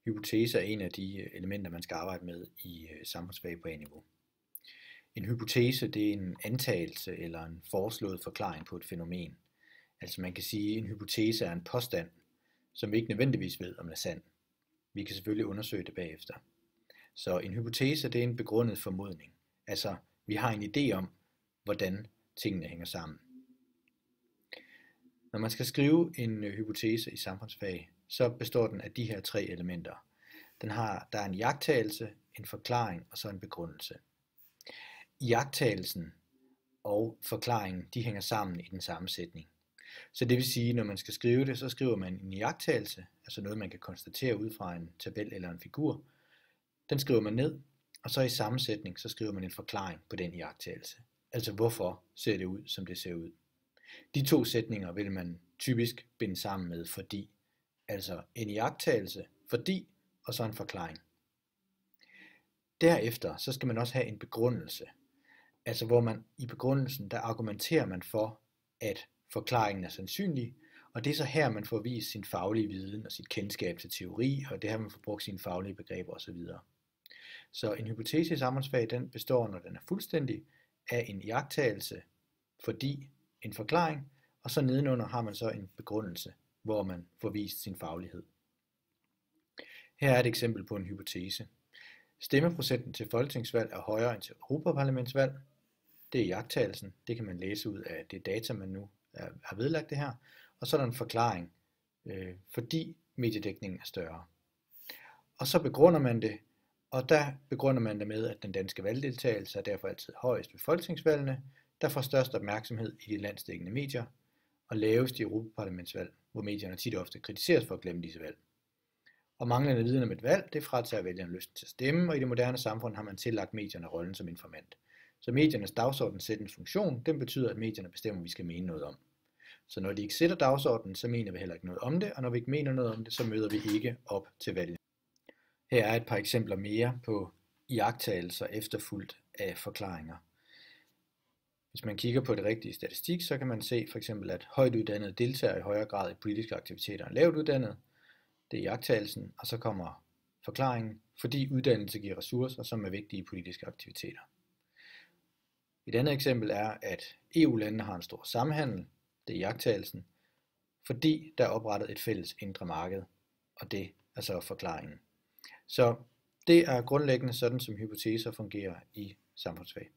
Hypotese er en af de elementer, man skal arbejde med i samfundsfag på A-niveau. En hypotese, det er en antagelse eller en foreslået forklaring på et fænomen. Altså man kan sige, at en hypotese er en påstand, som vi ikke nødvendigvis ved, om den er sand. Vi kan selvfølgelig undersøge det bagefter. Så en hypotese, det er en begrundet formodning. Altså vi har en idé om, hvordan tingene hænger sammen. Når man skal skrive en hypotese i samfundsfag, så består den af de her tre elementer. Der er en iagttagelse, en forklaring og så en begrundelse. Iagttagelsen og forklaringen, de hænger sammen i den samme sætning. Så det vil sige, når man skal skrive det, så skriver man en iagttagelse, altså noget man kan konstatere ud fra en tabel eller en figur. Den skriver man ned, og så i samme sætning, så skriver man en forklaring på den iagttagelse. Altså hvorfor ser det ud, som det ser ud. De to sætninger vil man typisk binde sammen med fordi. Altså en iagttagelse, fordi, og så en forklaring. Derefter så skal man også have en begrundelse. Altså hvor man i begrundelsen, der argumenterer man for, at forklaringen er sandsynlig, og det er så her, man får vist sin faglige viden og sit kendskab til teori, og det her, man får brugt sine faglige begreber osv. Så en hypotese i samfundsfag, den består, når den er fuldstændig, af en iagttagelse, fordi en forklaring, og så nedenunder har man så en begrundelse, hvor man får vist sin faglighed. Her er et eksempel på en hypotese. Stemmeprocenten til folketingsvalg er højere end til europaparlamentsvalg. Det er iagttagelsen. Det kan man læse ud af det data, man nu har vedlagt det her. Og så er der en forklaring, fordi mediedækningen er større. Og så begrunder man det, og der begrunder man det med, at den danske valgdeltagelse er derfor altid højest ved folketingsvalgene, der får størst opmærksomhed i de landsdækkende medier, og lavest i europaparlamentsvalg, hvor medierne tit og ofte kritiseres for at glemme disse valg. Og manglende viden om et valg, det fratager vælgerne lysten til at stemme, og i det moderne samfund har man tillagt medierne rollen som informant. Så mediernes dagsordensættende funktion, den betyder, at medierne bestemmer, hvad vi skal mene noget om. Så når de ikke sætter dagsordenen, så mener vi heller ikke noget om det, og når vi ikke mener noget om det, så møder vi ikke op til valget. Her er et par eksempler mere på iagttagelser efterfulgt af forklaringer. Hvis man kigger på det rigtige statistik, så kan man se for eksempel, at højtuddannede deltager i højere grad i politiske aktiviteter end lavt uddannede. Det er iagttagelsen, og så kommer forklaringen, fordi uddannelse giver ressourcer, som er vigtige i politiske aktiviteter. Et andet eksempel er, at EU-landene har en stor samhandel, det er iagttagelsen, fordi der er oprettet et fælles indre marked, og det er så forklaringen. Så det er grundlæggende sådan, som hypoteser fungerer i samfundsfag.